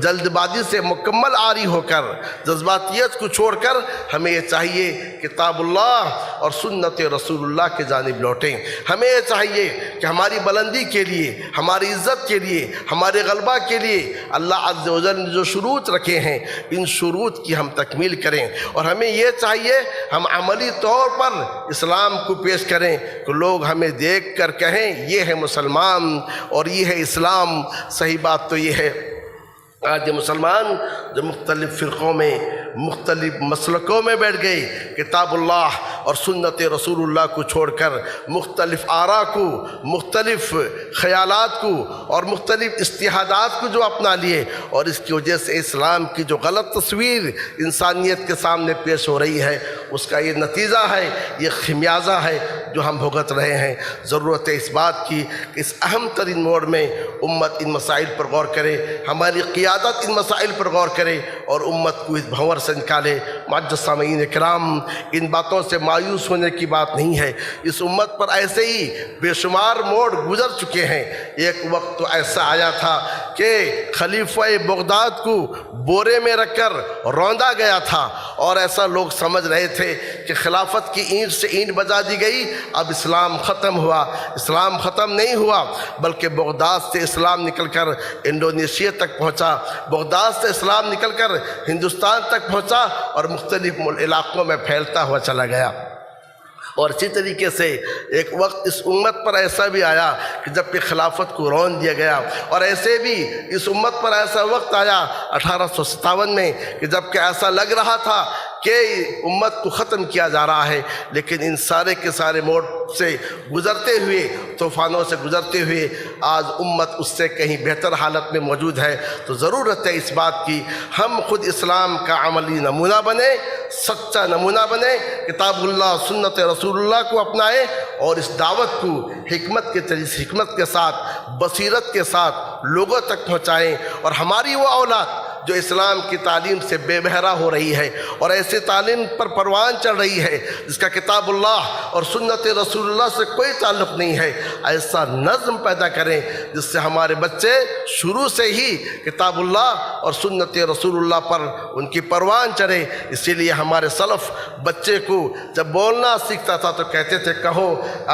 جلد بازی سے مکمل عاری ہو کر، جذباتیت کو چھوڑ کر ہمیں یہ چاہیے کتاب اللہ اور سنت رسول اللہ کی جانب لوٹیں۔ ہمیں یہ چاہیے کہ ہماری بلندی کے لیے، ہماری عزت کے لیے، ہمارے غلبہ کے لیے اللہ عز و جل نے جو شروط رکھے ہیں ان شروط کی ہم تکمیل کریں، اور ہمیں یہ چاہیے ہم عملی طور پر اسلام کو پیش کریں کہ لوگ ہمیں دیکھ کر کہیں یہ ہے مسلمان اور یہ ہے اسلام۔ صحیح بات تو یہ ہے آج مسلمان جو مختلف فرقوں میں، مختلف مسلکوں میں بیٹھ گئے، کتاب اللہ اور سنت رسول اللہ کو چھوڑ کر مختلف آراء کو، مختلف خیالات کو اور مختلف اجتہادات کو جو اپنا لیے، اور اس کی وجہ سے اسلام کی جو غلط تصویر انسانیت کے سامنے پیش ہو رہی ہے اس کا یہ نتیجہ ہے، یہ خمیازہ ہے جو ہم بھگت رہے ہیں۔ ضرورت ہے اس بات کی کہ اس اہم ترین موڑ میں امت ان مسائل پر غور کرے، ہماری قیادت ان مسائل پر غور کرے اور امت کو اس بھنور سے نکالے۔ معزز سامعین کرام، ان باتوں سے مایوس ہونے کی بات نہیں ہے، اس امت پر ایسے ہی بے شمار موڑ گزر چکے ہیں۔ ایک وقت تو ایسا آیا تھا کہ خلیفہ بغداد کو بورے میں رکھ کر روندا گیا تھا، اور ایسا لوگ سمجھ رہے تھے کہ خلافت کی اینٹ سے اینٹ بجا دی گئی، اب اسلام ختم ہوا۔ اسلام ختم نہیں ہوا، بلکہ بغداد سے اسلام نکل کر انڈونیشیا تک پہنچا، بغداد سے اسلام نکل کر ہندوستان تک پہنچا اور مختلف علاقوں میں پھیلتا ہوا چلا گیا۔ اور اسی طریقے سے ایک وقت اس امت پر ایسا بھی آیا کہ جب کہ خلافت کو رون دیا گیا، اور ایسے بھی اس امت پر ایسا وقت آیا 1857 میں کہ جب کہ ایسا لگ رہا تھا کہ امت کو ختم کیا جا رہا ہے، لیکن ان سارے کے سارے موڑ سے گزرتے ہوئے، طوفانوں سے گزرتے ہوئے آج امت اس سے کہیں بہتر حالت میں موجود ہے۔ تو ضرورت ہے اس بات کی ہم خود اسلام کا عملی نمونہ بنیں، سچا نمونہ بنیں، کتاب اللہ سنت رسول اللہ کو اپنائیں اور اس دعوت کو حکمت کے ساتھ، بصیرت کے ساتھ لوگوں تک پہنچائیں، اور ہماری وہ اولاد جو اسلام کی تعلیم سے بے بہرا ہو رہی ہے اور ایسی تعلیم پر پروان چڑھ رہی ہے جس کا کتاب اللہ اور سنت رسول اللہ سے کوئی تعلق نہیں ہے، ایسا نظم پیدا کریں جس سے ہمارے بچے شروع سے ہی کتاب اللہ اور سنت رسول اللہ پر ان کی پروان چڑھے۔ اسی لیے ہمارے سلف بچے کو جب بولنا سیکھتا تھا تو کہتے تھے کہو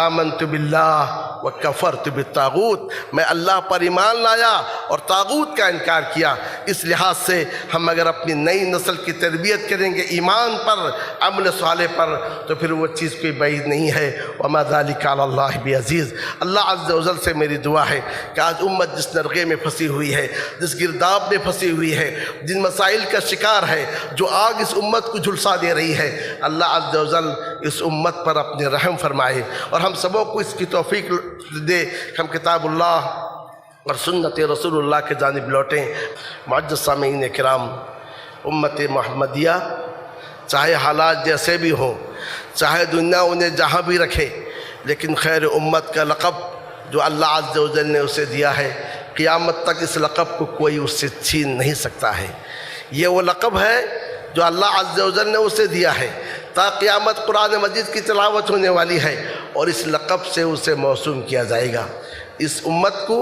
آمنت باللہ وکفرت بالطاغوت، میں اللہ پر ایمان لایا اور طاغوت کا انکار کیا۔ اس لحاظ سے ہم اگر اپنی نئی نسل کی تربیت کریں گے ایمان پر، عمل صالح پر، تو پھر وہ چیز کوئی بعید نہیں ہے۔ وما ذلک علی اللہ بعزیز۔ اللہ عز و جل سے میری دعا ہے کہ آج امت جس نرغے میں پھنسی ہوئی ہے، جس گرداب میں پھنسی ہوئی ہے، جن مسائل کا شکار ہے، جو آگ اس امت کو جھلسا دے رہی ہے، اللہ عز و جل اس امت پر اپنے رحم فرمائے اور ہم سبوں کو اس کی توفیق دے کہ ہم کتاب اللہ اور سنت رسول اللہ کے جانب لوٹیں۔ معزز سامعین کرام، امت محمدیہ چاہے حالات جیسے بھی ہوں، چاہے دنیا انہیں جہاں بھی رکھے، لیکن خیر امت کا لقب جو اللہ عز و جل نے اسے دیا ہے، قیامت تک اس لقب کو کوئی اس سے چھین نہیں سکتا ہے۔ یہ وہ لقب ہے جو اللہ عز و جل نے اسے دیا ہے، تا قیامت قرآن مجید کی تلاوت ہونے والی ہے اور اس لقب سے اسے موسوم کیا جائے گا۔ اس امت کو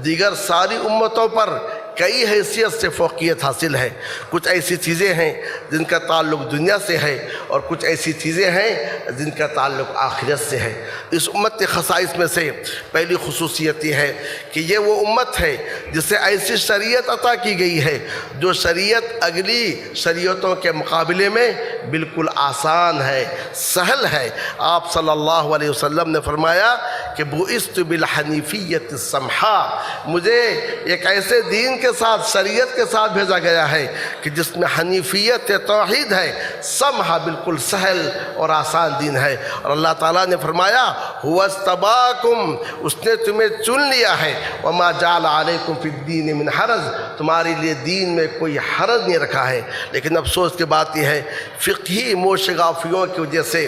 دیگر ساری امتوں پر کئی حیثیت سے فوقیت حاصل ہے۔ کچھ ایسی چیزیں ہیں جن کا تعلق دنیا سے ہے اور کچھ ایسی چیزیں ہیں جن کا تعلق آخرت سے ہے۔ اس امت کے خصائص میں سے پہلی خصوصیت یہ ہے کہ یہ وہ امت ہے جسے ایسی شریعت عطا کی گئی ہے جو شریعت اگلی شریعتوں کے مقابلے میں بالکل آسان ہے، سہل ہے۔ آپ صلی اللہ علیہ وسلم نے فرمایا کہ بعثت بالحنیفیۃ السمحاء، مجھے ایک ایسے دین کے ساتھ، شریعت کے ساتھ بھیجا گیا ہے کہ جس میں حنیفیت توحید ہے، سمحا بالکل سہل اور آسان دین ہے۔ اور اللہ تعالیٰ نے فرمایا هو اجتباکم، اس نے تمہیں چن لیا ہے، وما جعل علیکم فی الدین من حرج، تمہارے لیے دین میں کوئی حرج نہیں رکھا ہے۔ لیکن افسوس کی بات یہ ہے فقہی موشگافیوں کی وجہ سے،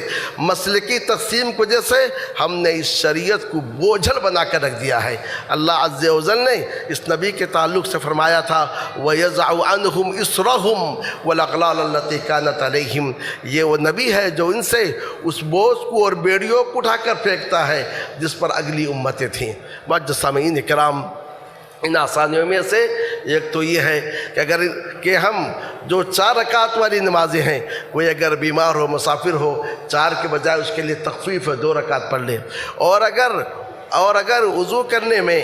مسلکی تقسیم کی وجہ سے ہم نے اس شریعت کو بوجھل بنا کر رکھ دیا ہے۔ اللہ عز و جل نے اس نبی کے تعلق سے فرمایا تھا وَيَزْعُ عَنْهُمْ إِسْرَهُمْ وَالْأَغْلَالَ الَّتِي كَانَتْ عَلَيْهِمْ، یہ وہ نبی ہے جو ان سے اس بوجھ کو اور بیڑیوں کو اٹھا کر پھینکتا ہے جس پر اگلی امتیں تھیں۔ معزز سامعین کرام، ان آسانیوں میں سے ایک تو یہ ہے کہ ہم جو 4 رکعت والی نمازیں ہیں، کوئی اگر بیمار ہو، مسافر ہو، 4 کے بجائے اس کے لیے تخفیف ہے، 2 رکعت پڑھ لے۔ اور اگر وضو کرنے میں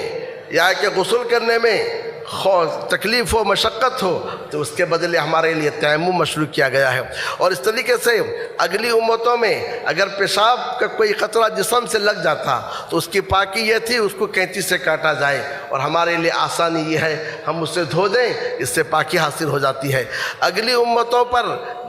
یا کہ غسل کرنے میں تکلیف ہو، مشقت ہو، تو اس کے بدلے ہمارے لیے تیمم مشروع کیا گیا ہے۔ اور اس طریقے سے اگلی امتوں میں اگر پیشاب کا کوئی قطرہ جسم سے لگ جاتا تو اس کی پاکی یہ تھی اس کو کینچی سے کاٹا جائے، اور ہمارے لیے آسانی یہ ہے ہم اسے دھو دیں، اس سے پاکی حاصل ہو جاتی ہے۔ اگلی امتوں پر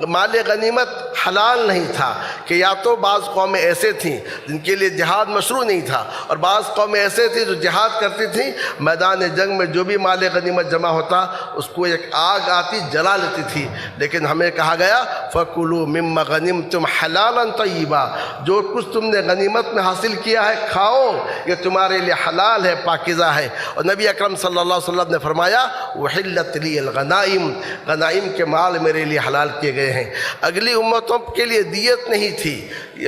مال غنیمت حلال نہیں تھا کہ یا تو بعض قومیں ایسے تھیں جن کے لیے جہاد مشروع نہیں تھا، اور بعض قومیں ایسے تھیں جو جہاد کرتی تھیں، میدان جنگ میں جو بھی مال غنیمت جمع ہوتا اس کو ایک آگ آتی جلا لیتی تھی۔ لیکن ہمیں کہا گیا فَكُلُوا مِمَّا غَنِمْتُمْ حَلَالًا طَيِّبًا، جو کچھ تم نے غنیمت میں حاصل کیا ہے کھاؤ، یہ تمہارے لیے حلال ہے، پاکیزہ ہے۔ اور نبی اکرم صلی اللہ علیہ وسلم نے فرمایا وَحِلَّتْ لِيَ الْغَنَائِمُ، غنائم کے مال میرے لیے حلال کیے گئے ہیں۔ اگلی امتوں کے لیے دیت نہیں تھی،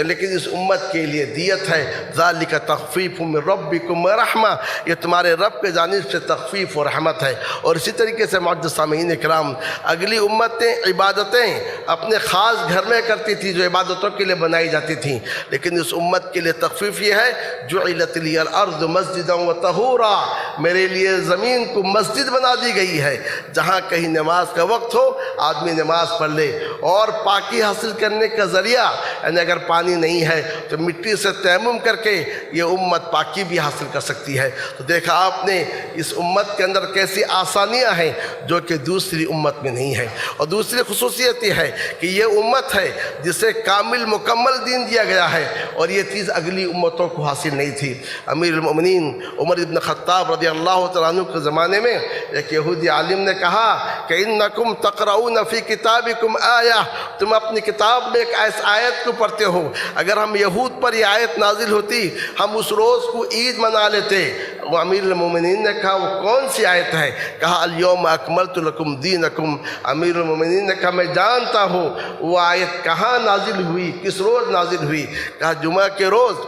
لیکن اس امت کے لیے دیت ہے۔ ذَلِكَ تَخْفِيفٌ مِّن رَبِّكُمْ وَرَحْمَةٌ، یہ تمہارے رب کے جانب سے تخفیف اور رحمت ہے۔ اور اسی طریقے سے معزز سامعین کرام، اگلی امتیں عبادتیں اپنے خاص گھر میں کرتی تھی جو عبادتوں کے لیے بنائی جاتی تھیں، لیکن اس امت کے لیے تخفیف یہ ہے جعلت لی الارض مسجدا وطہورا، میرے لیے زمین کو مسجد بنا دی گئی ہے، جہاں کہیں نماز کا وقت ہو آدمی نماز پڑھ لے، اور پاکی حاصل کرنے کا ذریعہ یعنی اگر پانی نہیں ہے تو مٹی سے تیمم کر کے یہ امت پاکی بھی حاصل کر سکتی ہے۔ تو دیکھا آپ نے اس امت کے اندر کیسی آسانیاں ہیں جو کہ دوسری امت میں نہیں ہے۔ اور دوسری خصوصیت یہ ہے کہ یہ امت ہے جسے کامل مکمل دین دیا گیا ہے، اور یہ چیز اگلی امتوں کو حاصل نہیں تھی۔ امیر المؤمنین عمر بن خطاب رضی اللہ تعالیٰ عنہ کے زمانے میں ایک یہودی عالم نے کہا کہ انکم تقرؤون فی کتابکم آیہ، تم اپنی کتاب میں ایک ایس آیت کو پڑھتے ہو، اگر ہم یہود پر یہ آیت نازل ہوتی ہم اس روز کو عید منا لیتے۔ وہ امیر المومنین نے کہا وہ کون سی آیت ہے؟ کہا الیوم اکملت لکم دینکم۔ امیر المومنین نے کہا میں جانتا ہوں وہ آیت کہاں نازل ہوئی، کس روز نازل ہوئی؟ کہا جمعہ کے روز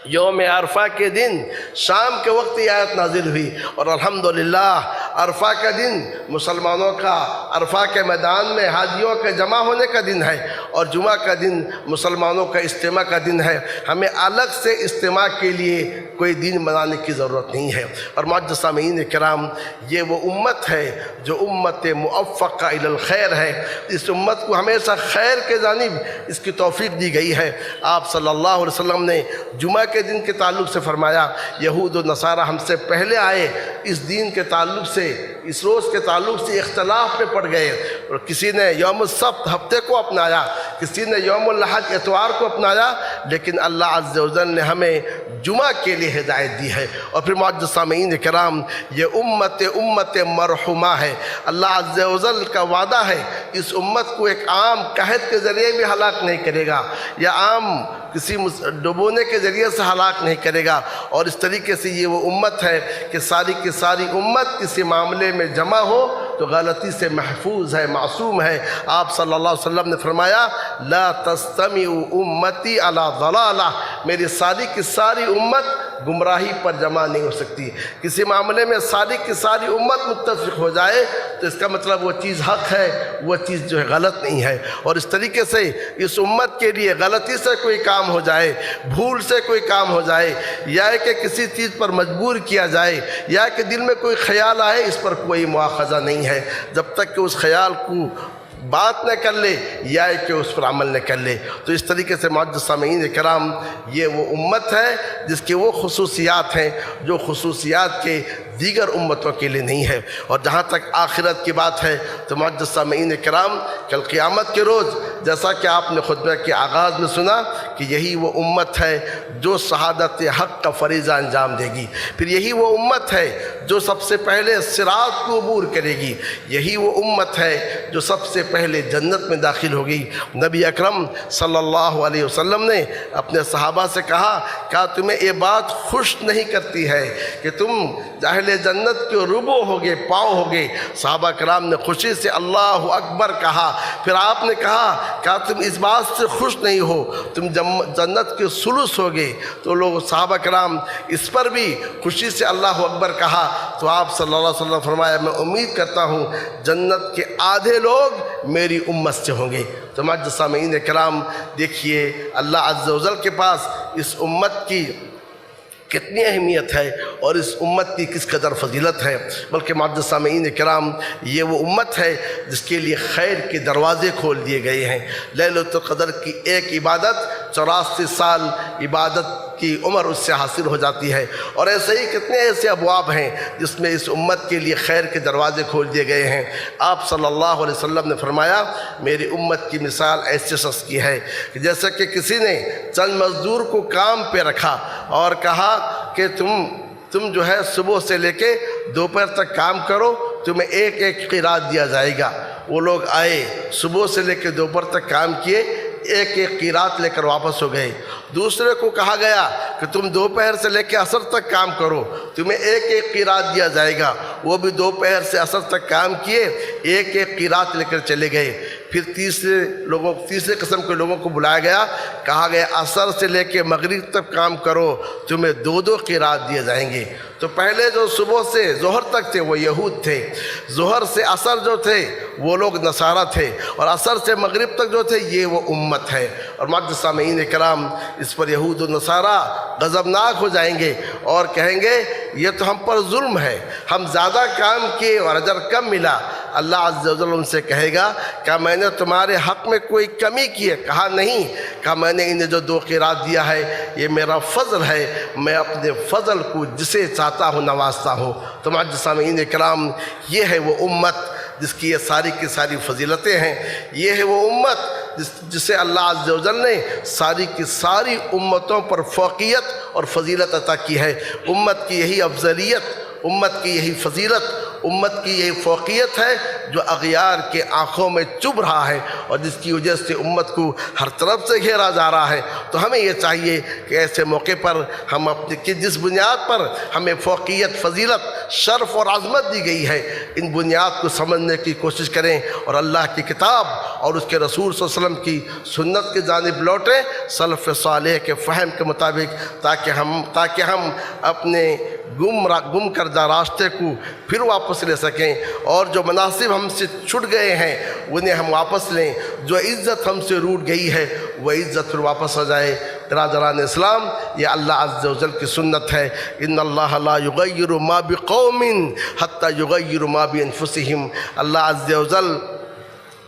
یوم عرفہ کے دن شام کے وقت یہ آیت نازل ہوئی، اور الحمدللہ عرفہ کا دن مسلمانوں کا عرفہ کے میدان میں حاجیوں کے جمع ہونے کا دن ہے، اور جمعہ کا دن مسلمانوں کا اجتماع کا دن ہے۔ ہمیں الگ سے اجتماع کے لیے کوئی دن منانے کی ضرورت نہیں ہے۔ اور معزز سامعین کرام، یہ وہ امت ہے جو امت موفقہ الی الخیر ہے۔ اس امت کو ہمیشہ خیر کے جانب اس کی توفیق دی گئی ہے۔ آپ صلی اللہ علیہ وسلم نے جمعہ کے دن کے تعلق سے فرمایا یہود و نصارہ ہم سے پہلے آئے، اس دین کے تعلق سے، اس روز کے تعلق سے اختلاف پہ پڑ گئے، اور کسی نے یوم السبت ہفتے کو اپنایا، کسی نے یوم الاحد اتوار کو اپنایا، لیکن اللہ عز و جل نے ہمیں جمعہ کے لیے ہدایت دی ہے۔ اور پھر معزز سامعین کرام، یہ امت مرحومہ ہے۔ اللہ عز و جل کا وعدہ ہے اس امت کو ایک عام قحط کے ذریعے بھی ہلاک نہیں کرے گا، یا عام کسی ڈبونے کے ذریعے سے ہلاک نہیں کرے گا۔ اور اس طریقے سے یہ وہ امت ہے کہ ساری کی ساری امت کسی معاملے میں جمع ہو تو غلطی سے محفوظ ہے، معصوم ہے۔ آپ صلی اللہ علیہ وسلم نے فرمایا لا تستمع امتی علی ضلالہ، میری ساری کی ساری امت گمراہی پر جمع نہیں ہو سکتی۔ کسی معاملے میں ساری کی ساری امت متفق ہو جائے تو اس کا مطلب وہ چیز حق ہے، وہ چیز جو ہے غلط نہیں ہے۔ اور اس طریقے سے اس امت کے لیے غلطی سے کوئی کام ہو جائے، بھول سے کوئی کام ہو جائے، یا کہ کسی چیز پر مجبور کیا جائے، یا کہ دل میں کوئی خیال آئے، اس پر کوئی مواخذہ نہیں ہے جب تک کہ اس خیال کو بات نہ کر لے یا کہ اس پر عمل نہ کر لے۔ تو اس طریقے سے معزز سامعین کرام، یہ وہ امت ہے جس کے وہ خصوصیات ہیں جو خصوصیات کے دیگر امتوں کے لیے نہیں ہے۔ اور جہاں تک آخرت کی بات ہے تو معزز سامعین کرام، کل قیامت کے روز جیسا کہ آپ نے خطبہ کے آغاز میں سنا کہ یہی وہ امت ہے جو شہادت حق کا فریضہ انجام دے گی، پھر یہی وہ امت ہے جو سب سے پہلے صراط کو عبور کرے گی، یہی وہ امت ہے جو سب سے پہلے جنت میں داخل ہوگی۔ نبی اکرم صلی اللہ علیہ وسلم نے اپنے صحابہ سے کہا کیا تمہیں یہ بات خوش نہیں کرتی ہے کہ تم اہل جنت کے ربو ہوگے، پاؤ ہوگے؟ صحابہ کرام نے خوشی سے اللہ اکبر کہا۔ پھر آپ نے کہا کیا تم اس بات سے خوش نہیں ہو تم جنت کے ثلث ہوگے؟ تو لوگ صحابہ کرام اس پر بھی خوشی سے اللہ اکبر کہا۔ تو آپ صلی اللہ علیہ وسلم فرمایا میں امید کرتا ہوں جنت کے آدھے لوگ میری امت سے ہوں گے۔ تو معزز سامعین کرام، دیکھیے اللہ عز و جل کے پاس اس امت کی کتنی اہمیت ہے اور اس امت کی کس قدر فضیلت ہے۔ بلکہ معزز سامعین کرام، یہ وہ امت ہے جس کے لیے خیر کے دروازے کھول دیے گئے ہیں۔ لیلۃ القدر کی ایک عبادت 84 سال عبادت کی عمر اس سے حاصل ہو جاتی ہے، اور ایسے ہی کتنے ایسے ابواب ہیں جس میں اس امت کے لیے خیر کے دروازے کھول دیے گئے ہیں۔ آپ صلی اللہ علیہ وسلم نے فرمایا میری امت کی مثال ایسے شخص کی ہے کہ جیسا کہ کسی نے چند مزدور کو کام پہ رکھا اور کہا کہ تم جو ہے صبح سے لے کے دوپہر تک کام کرو، تمہیں ایک ایک قیراط دیا جائے گا۔ وہ لوگ آئے، صبح سے لے کے دوپہر تک کام کیے، ایک ایک قیراط لے کر واپس ہو گئے۔ دوسرے کو کہا گیا کہ تم دوپہر سے لے کے عصر تک کام کرو، تمہیں ایک ایک قیراط دیا جائے گا۔ وہ بھی دوپہر سے عصر تک کام کیے، ایک ایک قیراط لے کر چلے گئے۔ پھر تیسرے قسم کے لوگوں کو بلایا گیا، کہا گیا عصر سے لے کے مغرب تک کام کرو، تمہیں 2 قیراط دیے جائیں گے۔ تو پہلے جو صبح سے ظہر تک تھے وہ یہود تھے، ظہر سے عصر جو تھے وہ لوگ نصارہ تھے، اور عصر سے مغرب تک جو تھے یہ وہ امت ہے۔ اور معزز سامعین کرام، اس پر یہود و نصارہ غضبناک ہو جائیں گے اور کہیں گے یہ تو ہم پر ظلم ہے، ہم زیادہ کام کیے اور اجر کم ملا۔ اللہ عز و جل ان سے کہے گا کیا میں نے تمہارے حق میں کوئی کمی کی ہے؟ کہا نہیں۔ کہا میں نے انہیں جو 2 قیراط دیا ہے یہ میرا فضل ہے، میں اپنے فضل کو جسے چاہتا ہوں نوازتا ہوں۔ تو معزز سامعین کرام، یہ ہے وہ امت جس کی یہ ساری کی ساری فضیلتیں ہیں، یہ ہے وہ امت جسے اللہ عز و جل نے ساری کی ساری امتوں پر فوقیت اور فضیلت عطا کی ہے۔ امت کی یہی افضلیت، امت کی یہی فضیلت، امت کی یہی فوقیت ہے جو اغیار کے آنکھوں میں چبھ رہا ہے اور جس کی وجہ سے امت کو ہر طرف سے گھیرا جا رہا ہے۔ تو ہمیں یہ چاہیے کہ ایسے موقع پر ہم اپنی جس بنیاد پر ہمیں فوقیت، فضیلت، شرف اور عظمت دی گئی ہے، ان بنیاد کو سمجھنے کی کوشش کریں اور اللہ کی کتاب اور اس کے رسول صلی اللہ علیہ وسلم کی سنت کی جانب لوٹیں سلف صالح کے فہم کے مطابق، تاکہ ہم اپنے گم کردہ راستے کو پھر واپس لے سکیں، اور جو مناسب ہم سے چھٹ گئے ہیں انہیں ہم واپس لیں، جو عزت ہم سے روٹ گئی ہے وہ عزت پھر واپس آ جائے۔ برادران اسلام، یہ اللہ عز و جل کی سنت ہے، ان اللہ لا یغیر ما بقوم حتی یغیر ما بانفسہم۔ اللہ عز و جل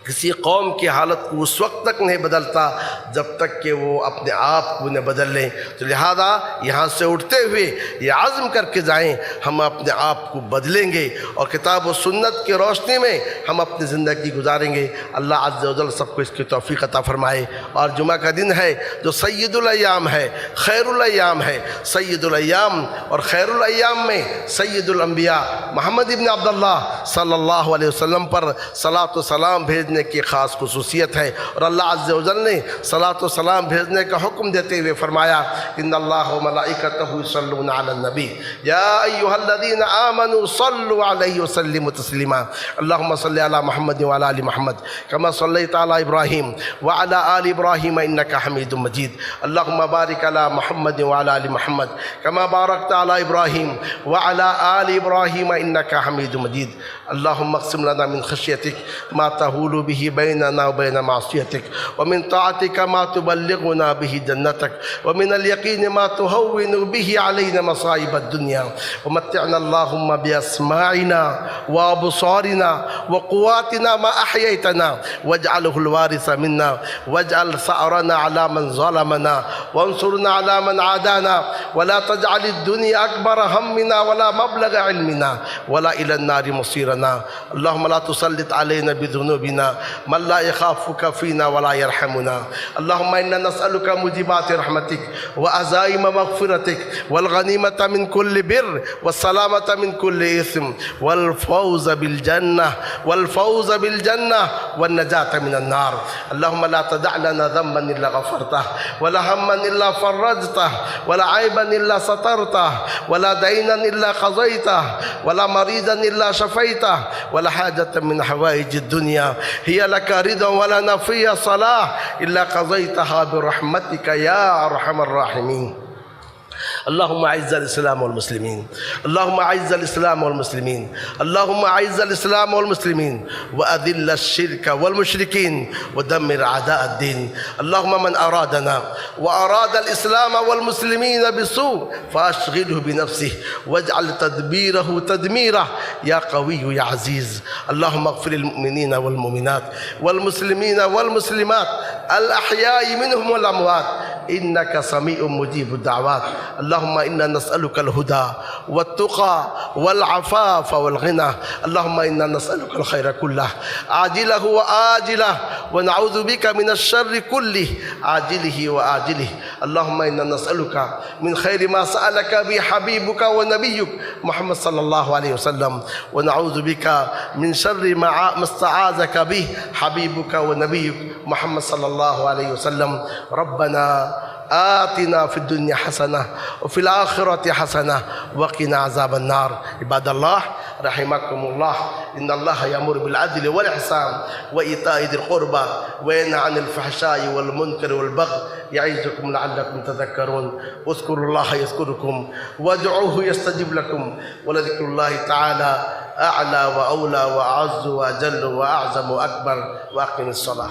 کسی قوم کی حالت کو اس وقت تک نہیں بدلتا جب تک کہ وہ اپنے آپ کو نہ بدل لیں۔ تو لہذا یہاں سے اٹھتے ہوئے یہ عزم کر کے جائیں ہم اپنے آپ کو بدلیں گے اور کتاب و سنت کی روشنی میں ہم اپنی زندگی گزاریں گے۔ اللہ عز و جل سب کو اس کی توفیق عطا فرمائے۔ اور جمعہ کا دن ہے جو سید الایام ہے، خیر الایام ہے، سید الایام اور خیر الایام میں سید الانبیاء محمد ابن عبداللہ صلی اللہ علیہ وسلم پر صلاۃ و سلام بھیجنے کی خاص خصوصیت ہے، اور اللہ عز و جل نے صلاۃ و سلام بھیجنے کا حکم دیتے ہوئے فرمایا ان اللہ و ملائکتہ یصلون علی النبی یا ایھا الذین آمنوا صلوا علیہ وسلموا تسلیما اللہم صل علی محمد وعلی آل محمد کما صلیت علی ابراہیم وعلی آل ابراہیم انک حمید مجید اللہم بارک علی محمد وعلی آل محمد کما بارکت علی ابراہیم وعلی آل ابراہیم انک حمید مجید اللہم اقسم لنا من خشیتک ما تحول به بيننا وبين معصيتك ومن طاعتك ما تبلغنا به جنتك ومن اليقين ما تهون به علينا مصائب الدنيا ومتعنا اللهم بأسماعنا وأبصارنا وقواتنا ما أحييتنا واجعله الوارث منا واجعل ثأرنا على من ظلمنا وانصرنا على من عادانا ولا تجعل الدنيا أكبر همنا ولا مبلغ علمنا ولا إلى النار مصيرنا اللهم لا تسلط علينا بذنوبنا من لا يخافك فينا ولا يرحمنا اللهم إنا نسألك موجبات رحمتك وعزائم مغفرتك والغنيمة من كل بر والسلامة من كل إثم والفوز بالجنة والنجاة من النار اللهم لا تدع لنا ذنبا إلا غفرته ولا هما إلا فرجته ولا عيبا إلا سترته ولا دينا إلا قضيته ولا مريضا إلا شفيته ولا حاجة من حوائج الدنيا هي لك رضا ولنا فيها صلاح إلا قضيتها برحمتك يا أرحم الراحمين اللهم اعز الاسلام والمسلمين اللهم اعز الاسلام والمسلمين اللهم اعز الاسلام والمسلمين واذل الشرك والمشركين ودمر اعداء الدين اللهم من ارادنا واراد الاسلام والمسلمين بسوء فاشغله بنفسه واجعل تدبيره تدميره يا قوي يا عزيز اللهم اغفر للمؤمنين والمؤمنات والمسلمين والمسلمات الاحياء منهم والاموات انك سميع مجيب الدعوات اللهم إنا نسألك الهدى والتقى والعفاف والغنى اللهم إنا نسألك الخير كله عاجله وآجله ونعوذ بك من الشر كله عاجله وآجله اللهم إنا نسألك من خير ما سألك به حبيبك ونبيك محمد صلى الله عليه وسلم ونعوذ بك من شر ما استعاذك به حبيبك ونبيك محمد صلى الله عليه وسلم ربنا آتنا في الدنيا حسنة وفي الآخرة حسنة وقنا عذاب النار عباد الله رحمكم الله إن الله يأمر بالعدل والإحسان وإيتاء ذي القربى وينهى عن الفحشاء والمنكر والبغي يعظكم لعلكم تذكرون اذكروا الله يذكركم وادعوه يستجب لكم ولذكر الله تعالى أعلى وأولى وأعز وأجل وأعظم وأكبر وأقم الصلاة